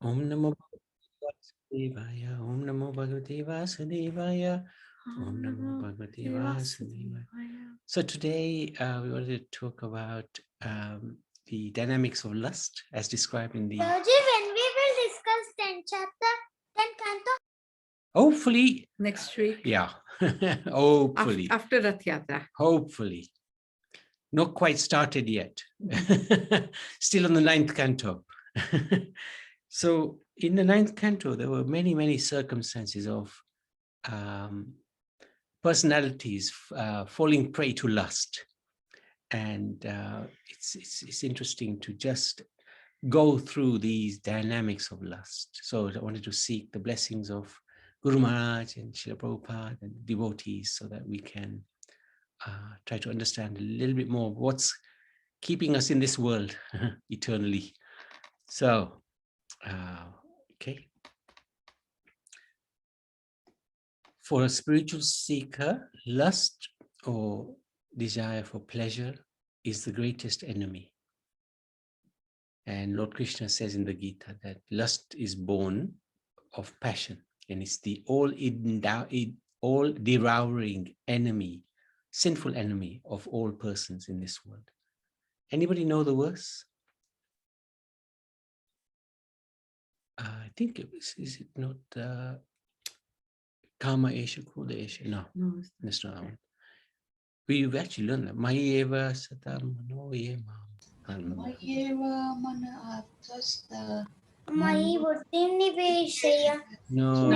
Om Namo Vasudevaya, Om Namo Bhagavate Vasudevaya, Om Namo Bhagavate Vasudevaya. So today we wanted to talk about the dynamics of lust as described in the... When we will discuss 10 chapter, 10 canto? Hopefully. Next week. Yeah. Hopefully. After Rath Yatra. Hopefully. Not quite started yet. Still on the 9th canto. So in the 9th canto, there were many, many circumstances of personalities falling prey to lust. And it's interesting to just go through these dynamics of lust. So I wanted to seek the blessings of Guru Maharaj and Srila Prabhupada and devotees so that we can try to understand a little bit more what's keeping us in this world eternally. So, okay. For a spiritual seeker, lust or desire for pleasure is the greatest enemy. And Lord Krishna says in the Gita that lust is born of passion, and it's the all devouring enemy, sinful enemy of all persons in this world. Anybody know the verse? I think it was, is it not Kama Esha, Krodha Esha? No, that's not that one. We've actually learned that. Mayeva Satam Mano Yema. Mayeva Mana Atasta. Mai Buddhim Niveshaya. No.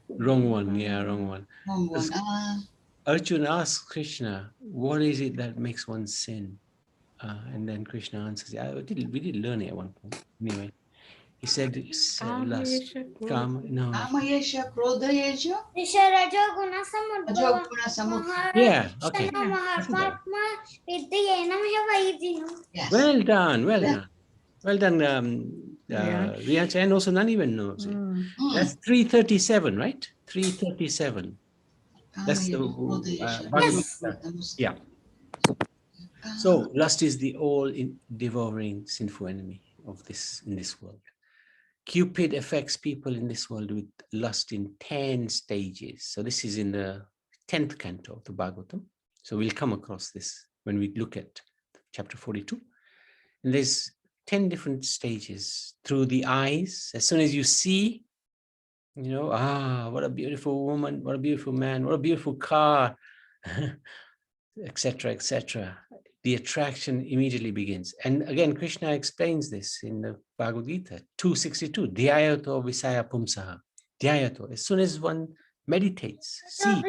Wrong one. Yeah, wrong one. Wrong one. Arjuna asks Krishna, what is it that makes one sin? And then Krishna answers, we did learn it at one point. Anyway, he said it's lust. Kamayesha, Krodhayesha. Yeah, okay. Yes. Well done, well done. Well done, Riyancha, and also none even knows it. That's 337, right? 337. That's the yeah. So lust is the all-devouring sinful enemy of this in this world. Cupid affects people in this world with lust in 10 stages. So this is in the 10th canto of the Bhagavatam. So we'll come across this when we look at chapter 42. And there's 10 different stages through the eyes. As soon as you see, you know, what a beautiful woman, what a beautiful man, what a beautiful car, etc., etc. The attraction immediately begins. And again, Krishna explains this in the Bhagavad Gita, 262, Dhyayato Visaya Pumsaha. Dhyayato, as soon as one meditates, see.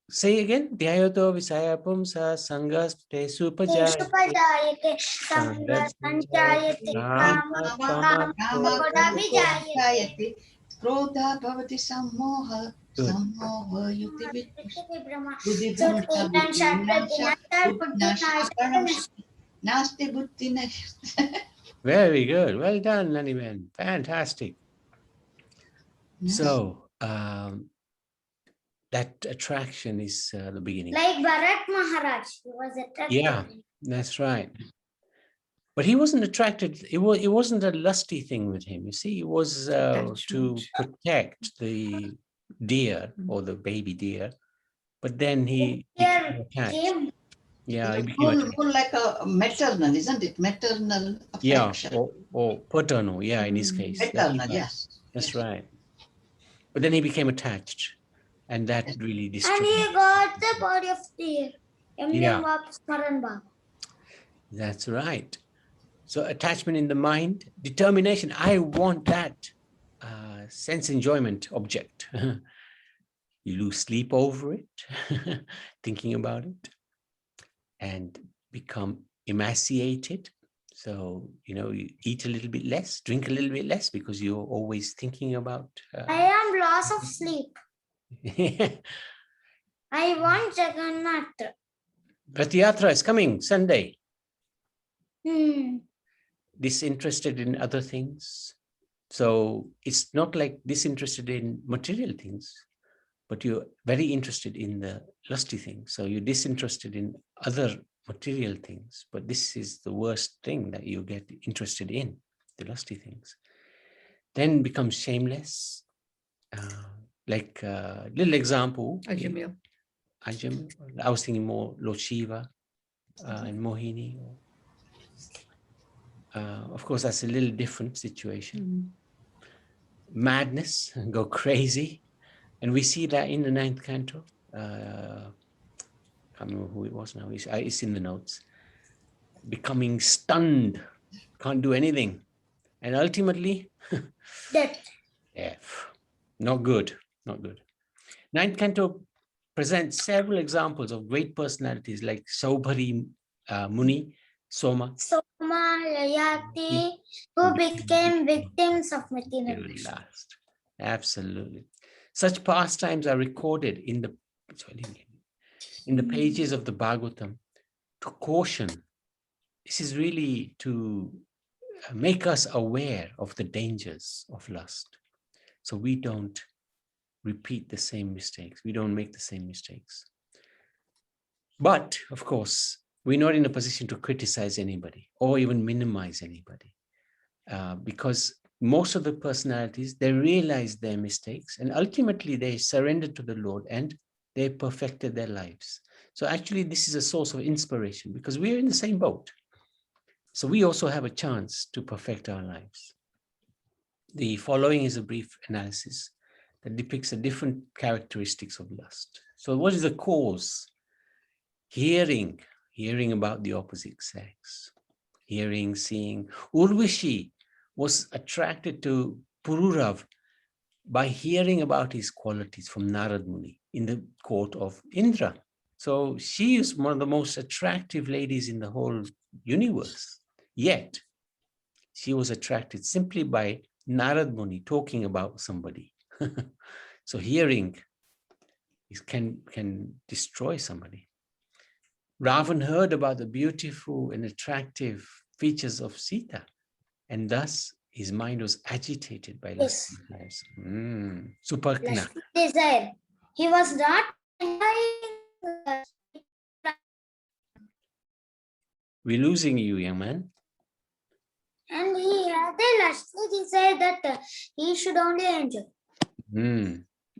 Say again, Dhyayato Visaya Pumsa Sangas Te Supajayate. Krodha bhavati sammoha, sammoha yuti nasti buddhi nashti. Very good. Well done, Naniman. Fantastic. Yes. So, that attraction is the beginning. Like Bharat Maharaj, he was attracted. Yeah, that's right. But he wasn't attracted. It wasn't a lusty thing with him. You see, it was to protect the deer or the baby deer. But then he became attached. Yeah, he became attached. More like a maternal, isn't it? Maternal affection. Yeah, or paternal. Yeah, in his case. Maternal, That's right. yes. That's right. But then he became attached, and that really destroyed. And he got the body of deer. Yeah. That's right. So attachment in the mind, determination. I want that sense enjoyment object. You lose sleep over it, thinking about it, and become emaciated. So, you know, you eat a little bit less, drink a little bit less because you're always thinking about... I am loss of sleep. I want Jagannath. Rath Yatra is coming Sunday. Disinterested in other things. So it's not like disinterested in material things, but you're very interested in the lusty things. So you're disinterested in other material things, but this is the worst thing that you get interested in, the lusty things. Then becomes shameless. Like a little example. Ajamil. Ajam, I was thinking more Lord Shiva and Mohini. Of course, that's a little different situation. Madness, go crazy. And we see that in the 9th canto. I can't remember who it was now. It's in the notes. Becoming stunned, can't do anything. And ultimately, Death. F. Not good, not good. 9th canto presents several examples of great personalities like Saubhari Muni, Soma. Soma, Yayati, who became victims of material passion. Last. Absolutely. Such pastimes are recorded in the pages of the Bhagavatam to caution. This is really to make us aware of the dangers of lust. So we don't repeat the same mistakes. We don't make the same mistakes. But of course, we're not in a position to criticize anybody or even minimize anybody because most of the personalities, they realize their mistakes and ultimately they surrendered to the Lord and they perfected their lives. So actually, this is a source of inspiration because we're in the same boat. So we also have a chance to perfect our lives. The following is a brief analysis that depicts the different characteristics of lust. So what is the cause? Hearing about the opposite sex. Hearing, seeing. Urvashi was attracted to Pururav by hearing about his qualities from Narad Muni in the court of Indra. So she is one of the most attractive ladies in the whole universe. Yet, she was attracted simply by Narad Muni talking about somebody. So hearing can destroy somebody. Ravan heard about the beautiful and attractive features of Sita, and thus his mind was agitated by lust. Yes. Suparkna. Desire. He was not enjoying. We're losing you, young man. And he had a lustful desire that he should only enjoy.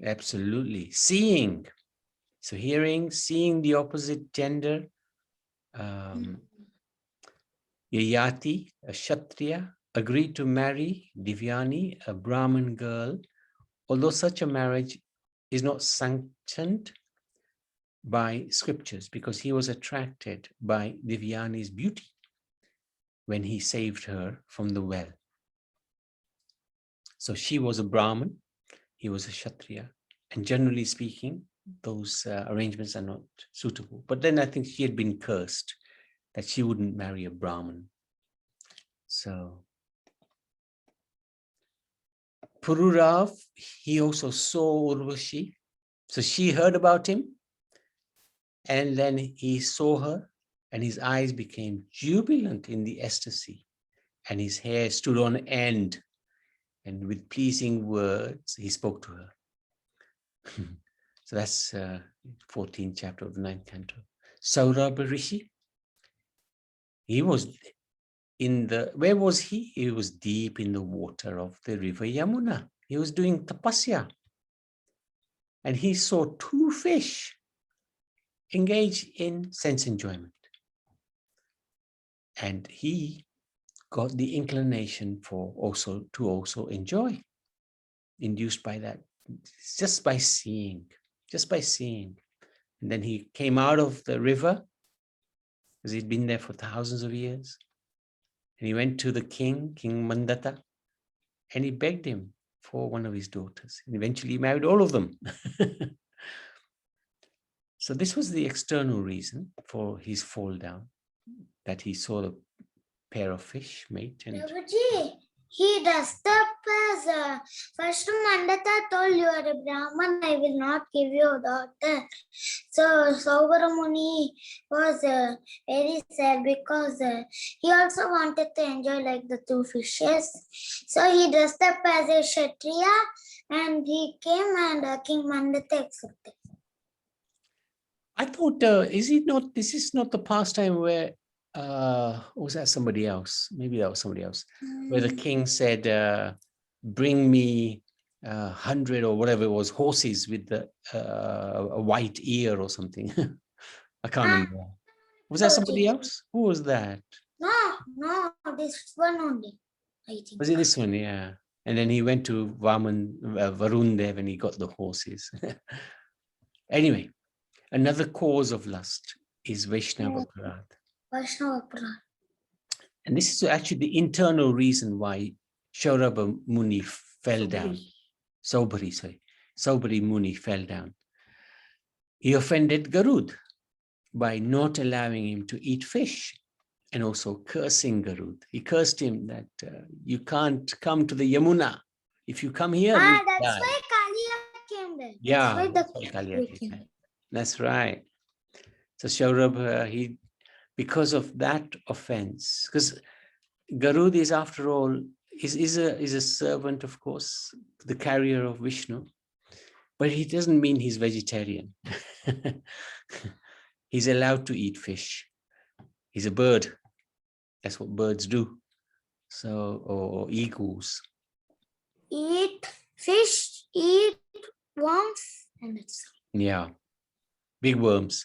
Absolutely. Seeing. So hearing, seeing the opposite gender. Yayati, a Kshatriya, agreed to marry Divyani, a Brahmin girl, although such a marriage is not sanctioned by scriptures because he was attracted by Divyani's beauty when he saved her from the well. So she was a Brahmin, he was a Kshatriya, and generally speaking, those arrangements are not suitable. But then I think she had been cursed that she wouldn't marry a Brahmin. So Pururav, he also saw Urvashi. So she heard about him and then he saw her and his eyes became jubilant in the ecstasy and his hair stood on end and with pleasing words, he spoke to her. So that's 14th chapter of the 9th canto. Saurabha Rishi, he was where was he? He was deep in the water of the river Yamuna. He was doing tapasya. And he saw 2 fish engage in sense enjoyment. And he got the inclination to also enjoy, induced by that, just by seeing. And then he came out of the river, because he'd been there for thousands of years. And he went to the king, King Mandata, and he begged him for one of his daughters. And eventually he married all of them. So this was the external reason for his fall down, that he saw the pair of fish mate. And Prabhuji, he dressed up as first Mandata told, you are a Brahman, I will not give you a daughter. So Saubaramuni was very sad because he also wanted to enjoy like the two fishes. So he dressed up as a Kshatriya and he came and King Mandata accepted. I thought, this is not the pastime where, was that somebody else? Maybe that was somebody else, where the king said, bring me 100 or whatever it was, horses with a white ear or something. I can't remember. Was that somebody else? Who was that? No, this one only, I think. Was it this one? Yeah. And then he went to Varun Dev and he got the horses. Anyway, another cause of lust is Vaishnava Parad. Vaishnava Parad. And this is actually the internal reason why Shaurabha Muni fell down. Saubhari Muni fell down. He offended Garud by not allowing him to eat fish and also cursing Garud. He cursed him that you can't come to the Yamuna. If you come here, you That's die. why Kaliya came there. Yeah, That's why Kaliya came there. That's right. So Shaurabha, because of that offense, because Garud is, after all, is a servant, of course, the carrier of Vishnu, but he doesn't mean he's vegetarian. He's allowed to eat fish. He's a bird. That's what birds do. So, or eagles. Eat fish, eat worms, and that's all. Yeah, big worms.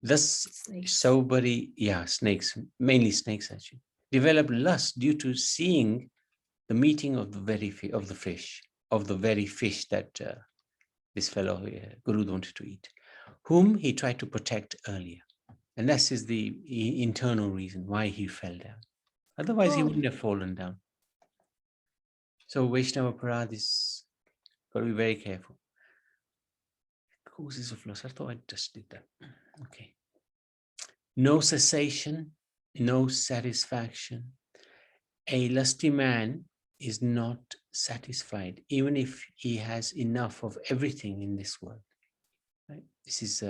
Thus, Saubhari, snakes, mainly snakes actually, developed lust due to seeing the meeting of the very fish that this fellow Guru wanted to eat, whom he tried to protect earlier. And this is the internal reason why he fell down. Otherwise, he wouldn't have fallen down. So Vaishnava Parad is got to be very careful. Causes of lust. I thought I just did that. Okay. No cessation, no satisfaction. A lusty man is not satisfied, even if he has enough of everything in this world. Right? This is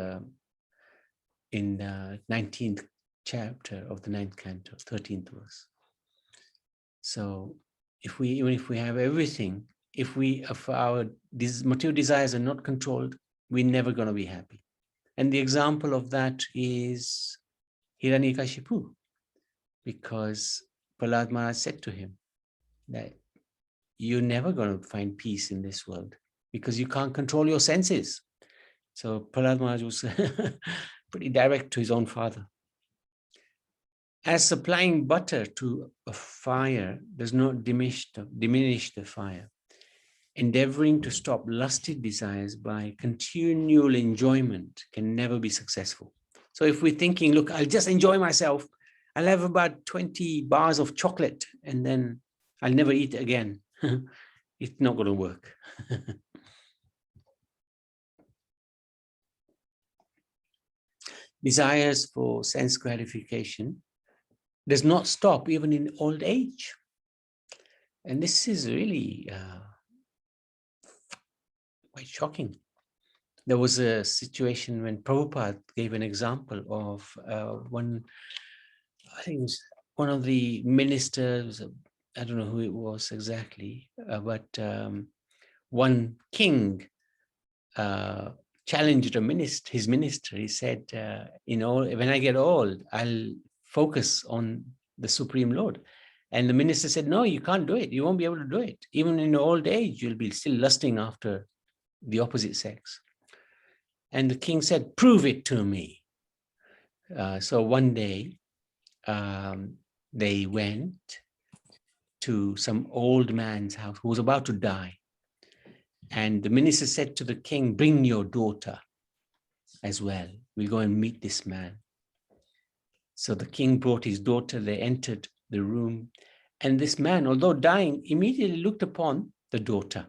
in the 19th chapter of the 9th canto, 13th verse. So even if we have everything, if our material desires are not controlled, we're never going to be happy. And the example of that is Hiranyakashipu, because Prahlad Maharaj said to him that you're never going to find peace in this world because you can't control your senses. So Prahlad Maharaj was pretty direct to his own father. As supplying butter to a fire does not diminish the fire, endeavoring to stop lusty desires by continual enjoyment can never be successful. So if we're thinking, look, I'll just enjoy myself, I'll have about 20 bars of chocolate and then I'll never eat again. It's not going to work. Desires for sense gratification does not stop even in old age. And this is really quite shocking. There was a situation when Prabhupada gave an example of one, I think it was one of the ministers, I don't know who it was exactly, but one king challenged his minister. He said, when I get old, I'll focus on the Supreme Lord. And the minister said, no, you can't do it. You won't be able to do it. Even in old age, you'll be still lusting after the opposite sex. And the king said, prove it to me. So one day, they went to some old man's house who was about to die. And the minister said to the king, bring your daughter as well. We'll go and meet this man. So the king brought his daughter. They entered the room. And this man, although dying, immediately looked upon the daughter.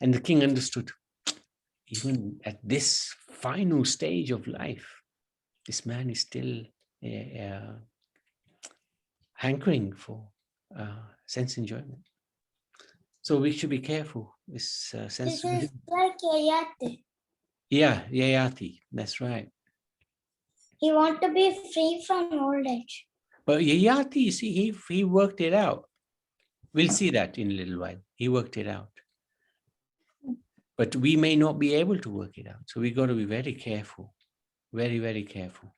And the king understood, even at this final stage of life, this man is still hankering for sense enjoyment. So we should be careful. This sense. This is like a yate. Yeah, Yayati, that's right. He wants to be free from old age. But Yayati, you see, he worked it out. We'll see that in a little while. He worked it out. But we may not be able to work it out. So we got to be very careful, very, very careful.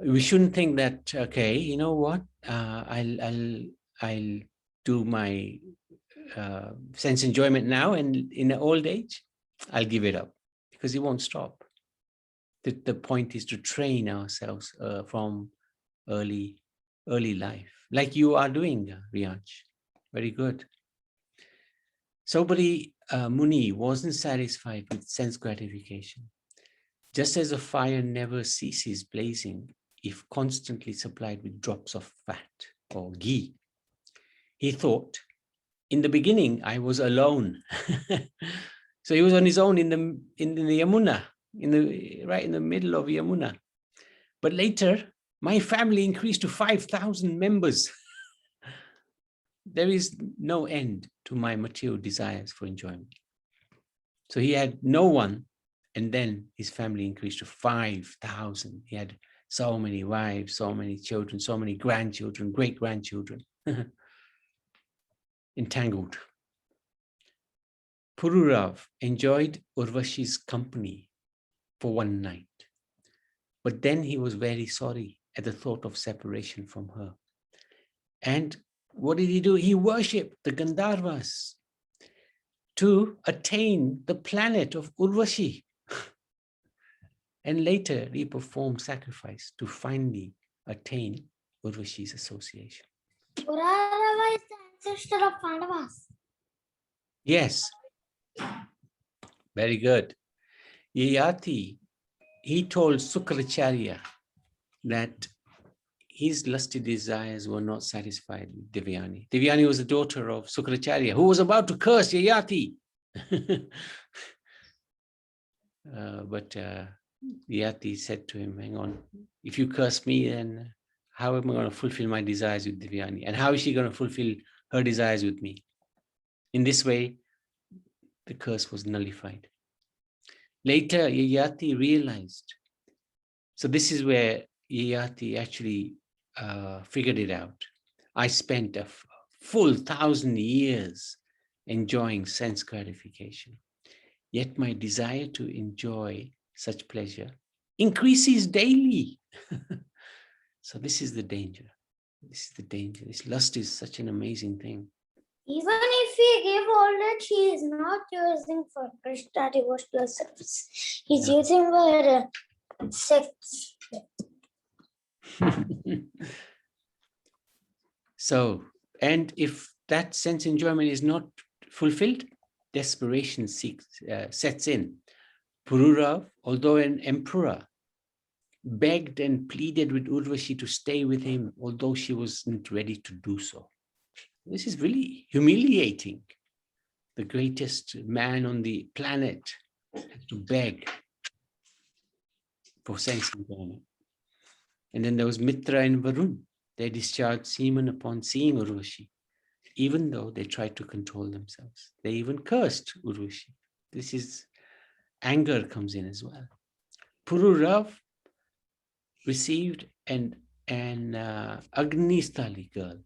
We shouldn't think that, okay, you know what, I'll do my sense enjoyment now, and in the old age, I'll give it up, because it won't stop. The point is to train ourselves from early life, like you are doing, Riyaj. Very good. Sobari Muni wasn't satisfied with sense gratification. Just as a fire never ceases blazing if constantly supplied with drops of fat or ghee, he thought, in the beginning, I was alone. So he was on his own in the Yamuna, right in the middle of Yamuna. But later, my family increased to 5,000 members. There is no end to my material desires for enjoyment. So he had no one, and then his family increased to 5,000. He had so many wives, so many children, so many grandchildren, great-grandchildren, entangled. Pururav enjoyed Urvashi's company for one night, but then he was very sorry at the thought of separation from her. And what did he do? He worshipped the Gandharvas to attain the planet of Urvashi. And later he performed sacrifice to finally attain Urvashi's association. Purarava is the ancestor of Pandavas. Yes, very good. Yayati, he told Sukracharya that his lusty desires were not satisfied with Devyani. Devyani was the daughter of Sukracharya, who was about to curse Yayati. But Yayati said to him, hang on, if you curse me, then how am I going to fulfill my desires with Devyani? And how is she going to fulfill her desires with me? In this way, the curse was nullified. Later, Yayati realized. So this is where Yayati actually figured it out. I spent a full 1,000 years enjoying sense gratification. Yet my desire to enjoy such pleasure increases daily. So this is the danger. This is the danger. This lust is such an amazing thing. Even if we give all that, he is not using for Krishna devotional service. He's using for sex. So, and if that sense enjoyment is not fulfilled, desperation sets in. Pururav, although an emperor, begged and pleaded with Urvashi to stay with him, although she wasn't ready to do so. This is really humiliating. The greatest man on the planet had to beg for sense enjoyment. And then there was Mitra and Varun. They discharged semen upon seeing Urvashi, even though they tried to control themselves. They even cursed Urvashi. This is anger comes in as well. Pururav received an Agnistali girl.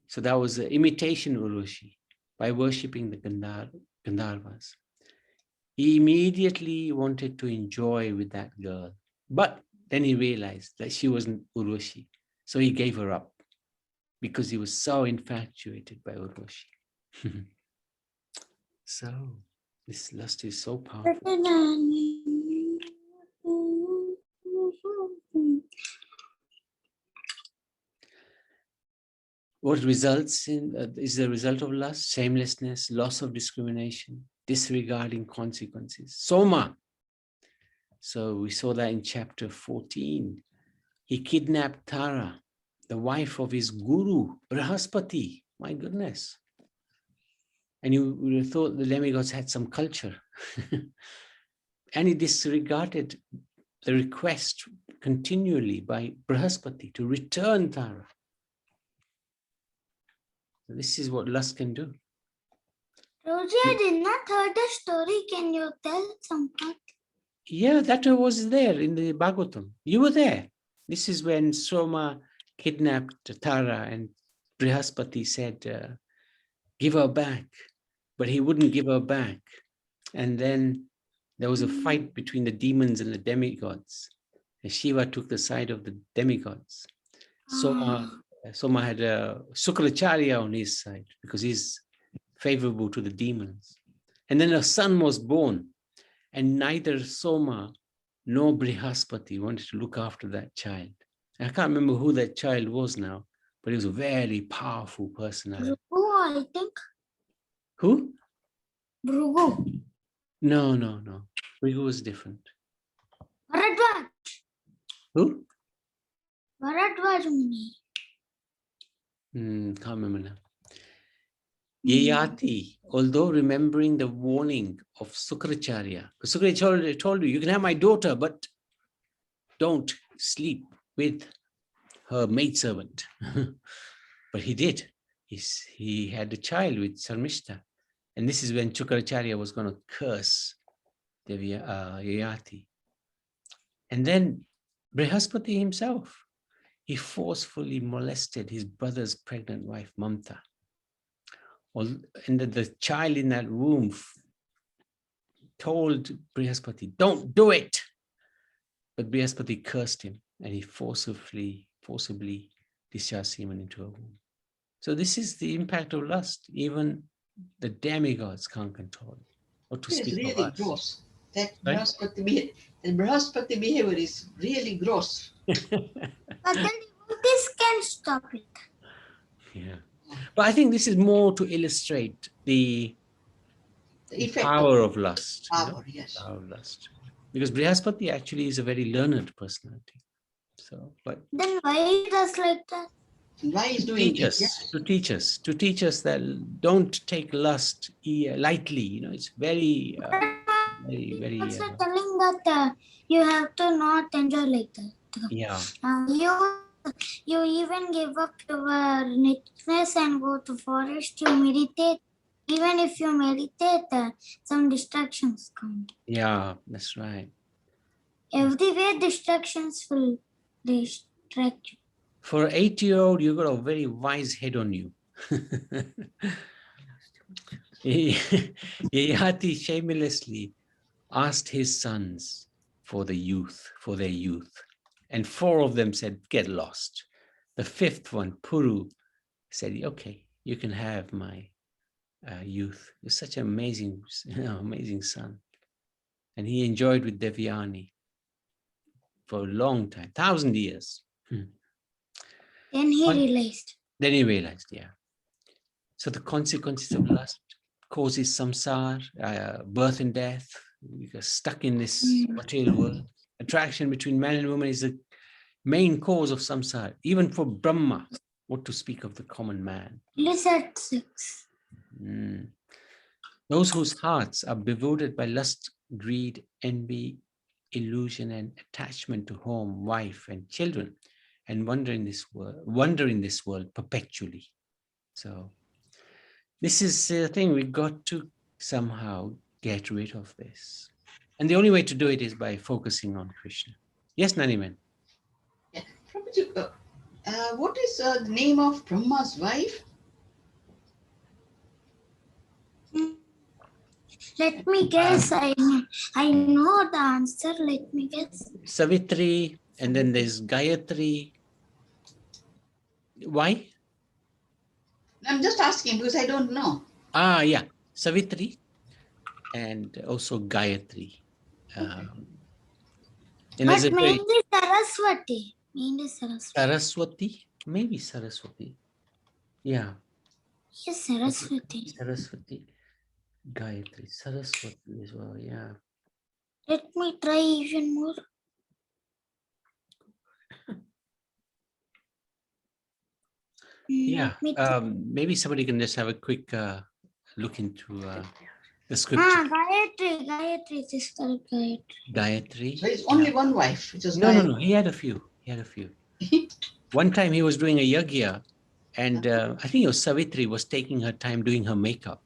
So that was an imitation Urvashi by worshipping the Gandharvas. He immediately wanted to enjoy with that girl, but then he realized that she wasn't Urvashi. So he gave her up because he was so infatuated by Urvashi. So this lust is so powerful. What results in is the result of lust? Shamelessness, loss of discrimination, disregarding consequences. Soma. So we saw that in chapter 14. He kidnapped Tara, the wife of his guru, Brahaspati. My goodness. And you would have thought the demigods had some culture. And he disregarded the request continually by Brahaspati to return Tara. This is what lust can do. Roji, I did not heard the story. Can you tell some part? Yeah, that was there in the Bhagavatam. You were there. This is when Soma kidnapped Tara and Brihaspati said, give her back, but he wouldn't give her back. And then there was a fight between the demons and the demigods. And Shiva took the side of the demigods. Soma had Sukracharya on his side because he's favorable to the demons. And then a son was born, and neither Soma nor Brihaspati wanted to look after that child. I can't remember who that child was now, but he was a very powerful personality. Bhrugu, I think. Who? Bhrugu. No. Bhrigu was different. Bharadwaj. Who? Bharadwaj Muni. Can't remember now. Yayati, although remembering the warning of Sukracharya, because Sukracharya told you can have my daughter, but don't sleep with her maidservant. But he did. He had a child with Sarmishta. And this is when Sukracharya was going to curse Yayati. And then Brihaspati himself, he forcefully molested his brother's pregnant wife, Mamta. And the child in that womb told Brihaspati, don't do it. But Brihaspati cursed him and he forcibly discharged semen into her womb. So this is the impact of lust. Even the demigods can't control it. What to speak really of us. Gross. That Right? Brihaspati behavior is really gross. But then devotees can stop it. Yeah. But I think this is more to illustrate the effect power of lust. Power, yes. Power of lust. Because Brihaspati actually is a very learned personality. So, but Then why he does like that? Why is doing teach it? us, Yes. to teach us that don't take lust lightly. It's very, very. Also telling that you have to not enjoy like that. Yeah. You even give up your neatness and go to forest. You meditate. Even if you meditate, some distractions come. Yeah, that's right. Everywhere distractions will distract you. For an 8-year-old, you got a very wise head on you. Yayati shamelessly asked his sons for their youth. And 4 of them said, get lost. The 5th one, Puru, said, okay, you can have my youth. You're such an amazing son. And he enjoyed with Devyani for a long time, 1,000 years. Then he realized. Then he realized, yeah. So the consequences of lust causes samsara, birth and death. We get stuck in this material world. Attraction between man and woman is the main cause of samsara, even for Brahma, what to speak of the common man. Let's at 6. Those whose hearts are bewildered by lust, greed, envy, illusion, and attachment to home, wife, and children, and wander in this world perpetually. So this is the thing, we got to somehow get rid of this. And the only way to do it is by focusing on Krishna. Yes, Naniman? Yeah. What is the name of Brahma's wife? Let me guess. I know the answer. Let me guess. Savitri, and then there's Gayatri. Why? I'm just asking because I don't know. Yeah, Savitri and also Gayatri. And But mainly Saraswati. Saraswati? Maybe Saraswati. Yeah. Yes, Saraswati. Saraswati. Gayatri. Saraswati as well, yeah. Let me try even more. Yeah. Maybe somebody can just have a quick look into the scripture. Gayatri, sister Gayatri. Gayatri. So it's only one wife. It was No. He had a few. One time he was doing a yagya, and I think it was Savitri was taking her time doing her makeup.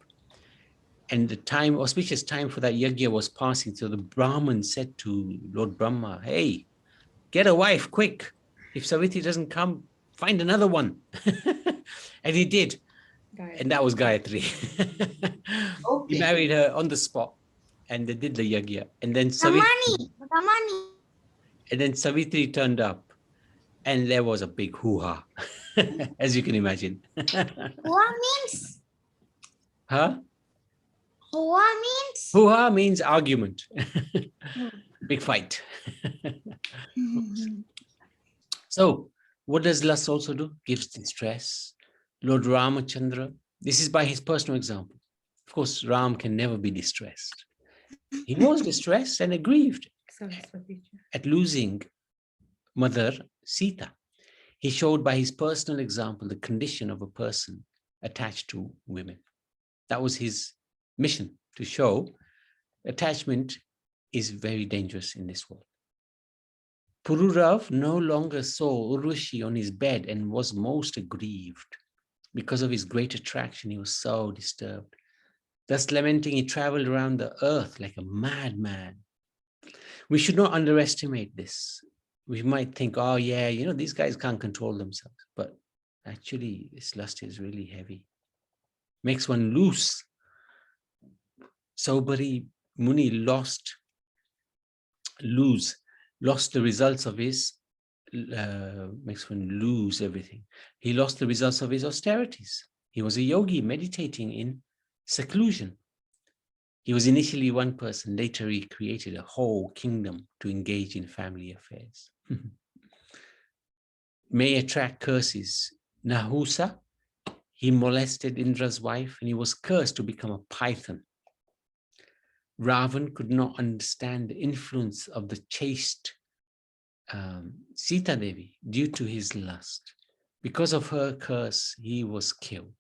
And the time, auspicious time for that yajna was passing. So the Brahmin said to Lord Brahma, hey, get a wife quick. If Savitri doesn't come, find another one. And he did. And that was Gayatri. He Okay. married her on the spot and they did the yajna. And then Ramani. Savitri turned up and there was a big hoo-ha, as you can imagine. Hua means? Huh? Hua means? Hoo-ha means argument. Big fight. So what does lust also do? Gives distress. Lord Ramachandra, this is by his personal example. Of course, Ram can never be distressed. He was distressed and aggrieved at losing mother Sita. He showed by his personal example the condition of a person attached to women. That was his mission, to show attachment is very dangerous in this world. Pururav no longer saw Urushi on his bed and was most aggrieved. Because of his great attraction, he was so disturbed. Thus lamenting, he traveled around the earth like a madman. We should not underestimate this. We might think, oh yeah, you know, these guys can't control themselves. But actually, this lust is really heavy. Makes one loose. Saubari Muni lost the results of his, makes one lose everything. He lost the results of his austerities. He was a yogi meditating in seclusion. He was initially one person, later he created a whole kingdom to engage in family affairs. May attract curses. Nahusa, he molested Indra's wife and he was cursed to become a python. Ravan could not understand the influence of the chaste Sita Devi due to his lust. Because of her curse, he was killed.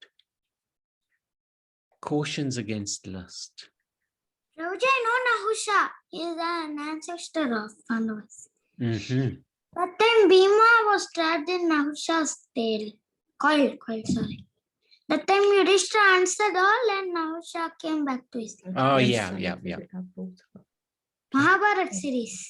Cautions against lust. Prabhuji, I know Nahusha is an ancestor of Pandavas. That time Bhima was trapped in Nahusha's tail. Coil, sorry. That time Yudhishthira answered all and Nahusha came back to his life. Oh, yeah. Mahabharata series.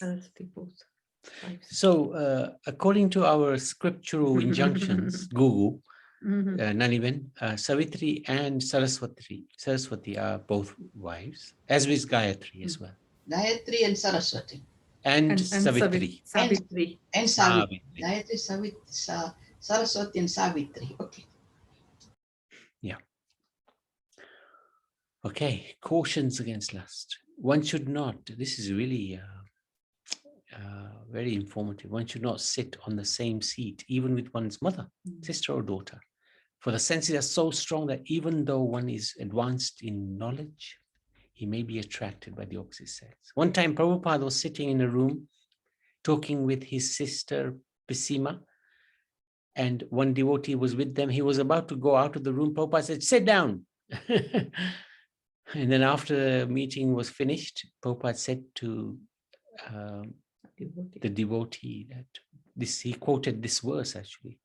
So, according to our scriptural injunctions, Gugu, Naniben, Savitri and Saraswati are both wives, as is Gayatri as well. Gayatri and Saraswati. And Savitri. Savitri. And Savitri. Gayatri, Saraswati and Savitri. Okay. Yeah. Okay, cautions against lust. One should not, this is really very informative. One should not sit on the same seat, even with one's mother, sister or daughter. For the senses are so strong that even though one is advanced in knowledge, he may be attracted by the opposite sex. One time, Prabhupada was sitting in a room talking with his sister, Pisima, and one devotee was with them. He was about to go out of the room. Prabhupada said, sit down. And then after the meeting was finished, Prabhupada said to the devotee that he quoted this verse actually,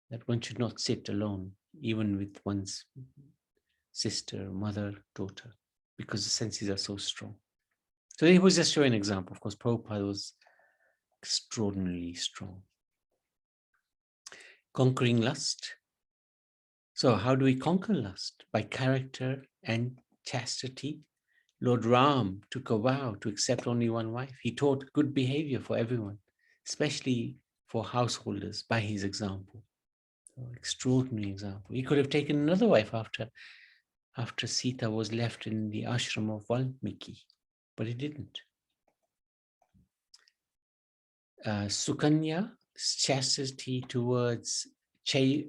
that one should not sit alone, even with one's sister, mother, daughter, because the senses are so strong. So he was just showing an example. Of course, Prabhupada was extraordinarily strong. Conquering lust. So how do we conquer lust? By character and chastity. Lord Ram took a vow to accept only one wife. He taught good behavior for everyone, especially for householders, by his example. So, extraordinary example. He could have taken another wife after Sita was left in the ashram of Valmiki, but he didn't. Sukanya, chastity towards Chyavana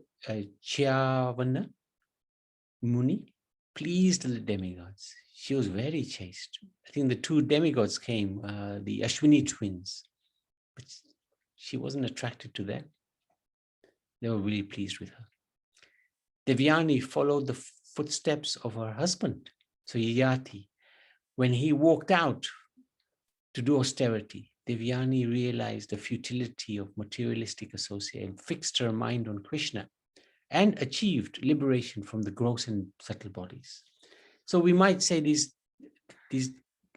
Muni, pleased the demigods. She was very chaste. I think the two demigods came, the Ashwini twins, but she wasn't attracted to them. They were really pleased with her. Devyani followed the footsteps of her husband, so Yayati. When he walked out to do austerity, Devyani realized the futility of materialistic association, fixed her mind on Krishna, and achieved liberation from the gross and subtle bodies. So we might say these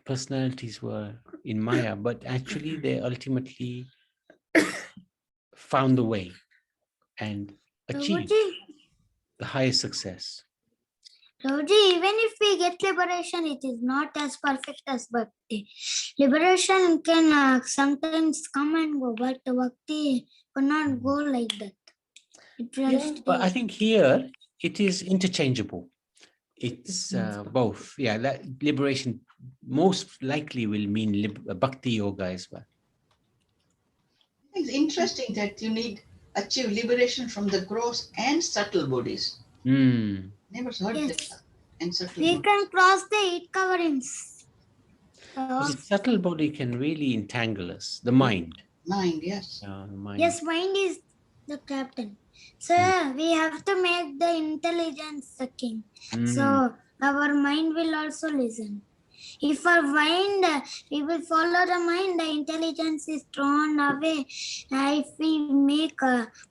personalities were in Maya, but actually they ultimately found the way and achieved Prabhuji, the highest success. Prabhuji, even if we get liberation, it is not as perfect as bhakti. Liberation can sometimes come and go, but bhakti cannot go like that. It will Yeah, but I think here it is interchangeable. It's both. Yeah, that liberation most likely will mean bhakti yoga as well. It's interesting that you need achieve liberation from the gross and subtle bodies. Mm. Never heard Yes. that. And subtle We bodies. can cross the 8 coverings. Because the subtle body can really entangle us. The mind. Mind, yes. The mind. Yes, mind is the captain. So we have to make the intelligence the king. So our mind will also listen. If our mind, we will follow the mind, the intelligence is thrown away. If we make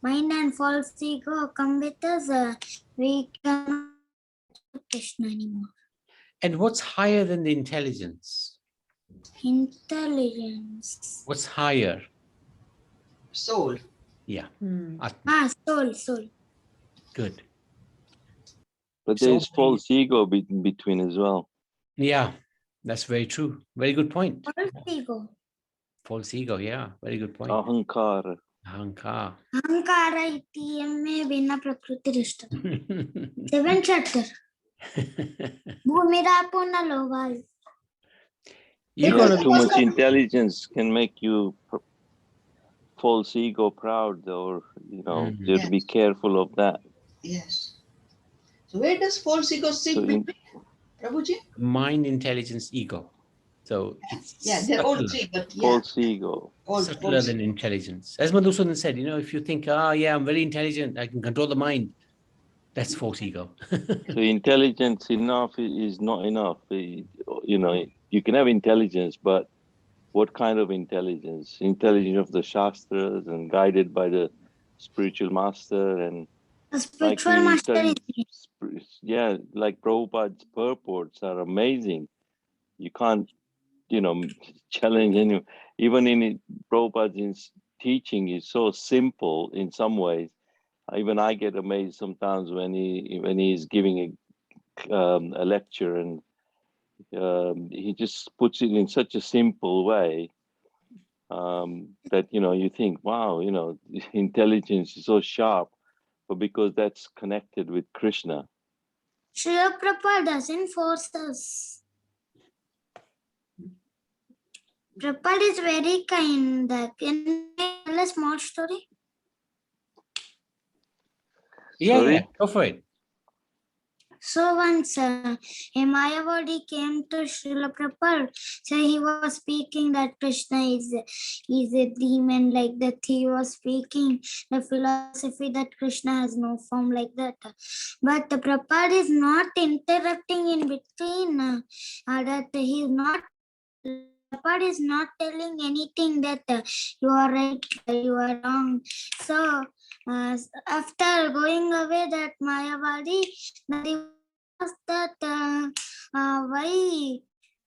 mind and false ego come with us, we cannot Krishna anymore. And what's higher than the intelligence? Intelligence. What's higher? Soul. Yeah. Atma. Soul. Good. But So there is false ego between as well. Yeah, that's very true. Very good point. False ego. False ego, yeah. Very good point. Ahankara. Ahankara. Ahankara iti emme vinna prakrutirishta. 7th chapter. Bhumirapo na lovayu. You're gonna Too much intelligence can make you false ego proud, or you have to be careful of that. Yes. So where does false ego sit So between, Prabhuji? mind, intelligence, ego. So it's they're all subtler, three, but false ego. all subtler false. than intelligence. As Madhusudan said, if you think, I'm very intelligent, I can control the mind, that's false ego. So intelligence enough is not enough. You can have intelligence, but what kind of intelligence? Intelligence of the Shastras and guided by the spiritual master, and The spiritual master is like Prabhupada's purports are amazing. You can't, challenge anyone. Even in Prabhupada's teaching is so simple in some ways. Even I get amazed sometimes when he's giving a lecture, and he just puts it in such a simple way that you think, wow, intelligence is so sharp, but because that's connected with Krishna. Srila Prabhupada doesn't force us. Prabhupada is very kind. Can I tell a small story? Yeah, go for it. So once a Mayavadi came to Srila Prabhupada, so he was speaking that Krishna is a demon, like that. He was speaking the philosophy that Krishna has no form, like that. But the Prabhupada is not interrupting in between. That he is not. Prabhupada is not telling anything that you are right, you are wrong. So after going away, that Mayavadi, asked that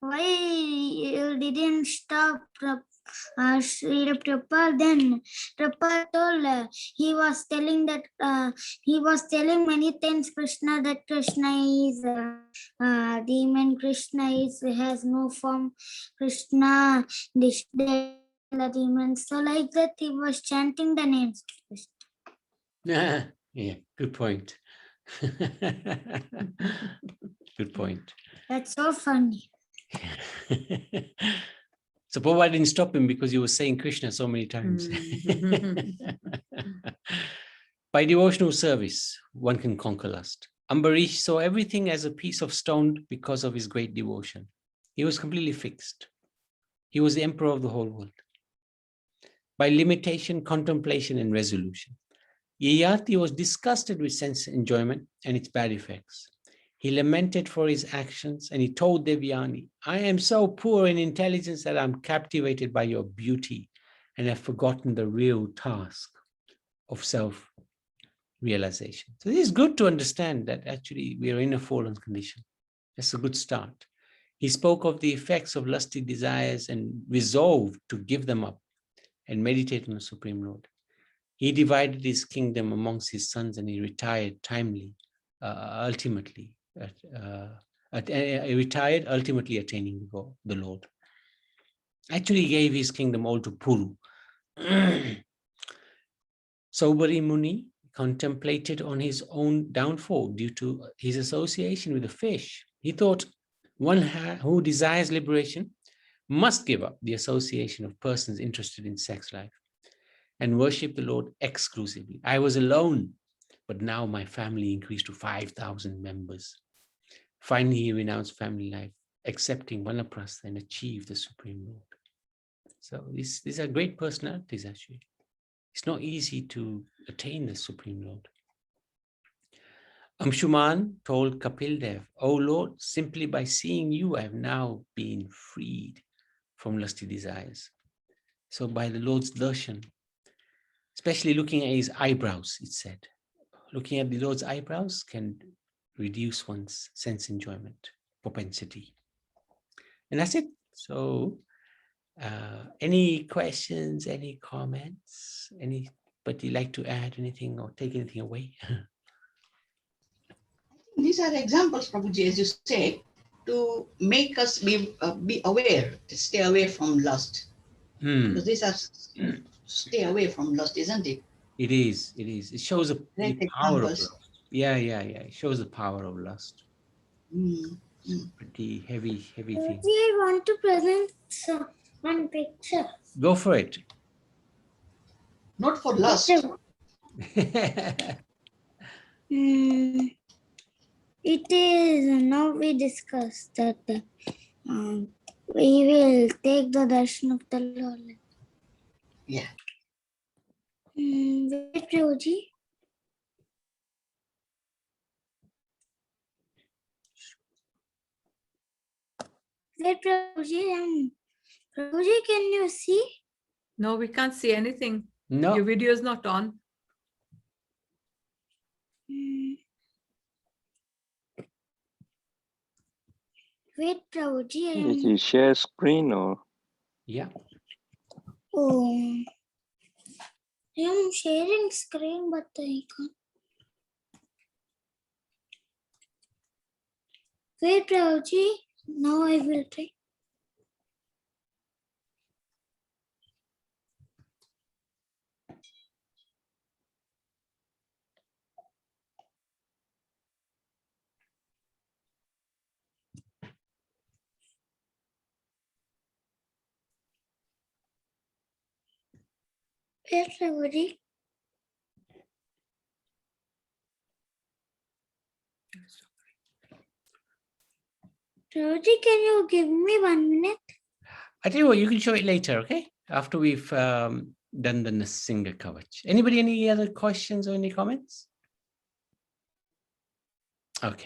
why you didn't stop Srila Prabhupada. Then Prabhupada told he was telling that he was telling many times Krishna that Krishna is demon, Krishna has no form, Krishna the demon. So like that he was chanting the names of Krishna. Yeah, good point. Good point. That's so funny. So Prabhupada didn't stop him because he was saying Krishna so many times. By devotional service, one can conquer lust. Ambarish saw everything as a piece of stone because of his great devotion. He was completely fixed. He was the emperor of the whole world. By limitation, contemplation, and resolution. Yayati was disgusted with sense enjoyment and its bad effects. He lamented for his actions, and he told Devyani, I am so poor in intelligence that I'm captivated by your beauty and have forgotten the real task of self-realization. So it is good to understand that actually we are in a fallen condition. That's a good start. He spoke of the effects of lusty desires and resolved to give them up and meditate on the Supreme Lord. He divided his kingdom amongst his sons and he retired ultimately attaining the Lord. Actually, he gave his kingdom all to Puru. Saubari Muni contemplated on his own downfall due to his association with the fish. He thought, one who desires liberation must give up the association of persons interested in sex life and worship the Lord exclusively. I was alone, but now my family increased to 5,000 members. Finally, he renounced family life, accepting Vanaprastha and achieved the Supreme Lord. So these are great personalities, actually. It's not easy to attain the Supreme Lord. Amshuman told Kapil Dev, "O Lord, simply by seeing you, I have now been freed from lusty desires." So by the Lord's darshan, especially looking at his eyebrows, it said, looking at the Lord's eyebrows can reduce one's sense enjoyment propensity. And that's it. So any questions, any comments, anybody like to add anything or take anything away? These are examples, Prabhuji, as you say, to make us be aware, to stay away from lust. Because these are stay away from lust, isn't it? It is. It shows the power of lust. Yeah. It shows the power of lust. Pretty heavy thing. I want to present one picture. Go for it. Not for lust. It is, now we discussed that we will take the darshan of the Lord. Yeah. Wait, Prabhuji. Wait, Prabhuji. Prabhuji, can you see? No, we can't see anything. No. Your video is not on. Wait, Prabhuji. Is it share screen or? Yeah. Oh, I am sharing screen, but I can't. Wait, Prabhuji. Now I will try. Wait, Prabhuji. Prabhuji, can you give me 1 minute? I tell you what, you can show it later, okay? After we've done the Nasinga Kavach. Anybody, any other questions or any comments? Okay.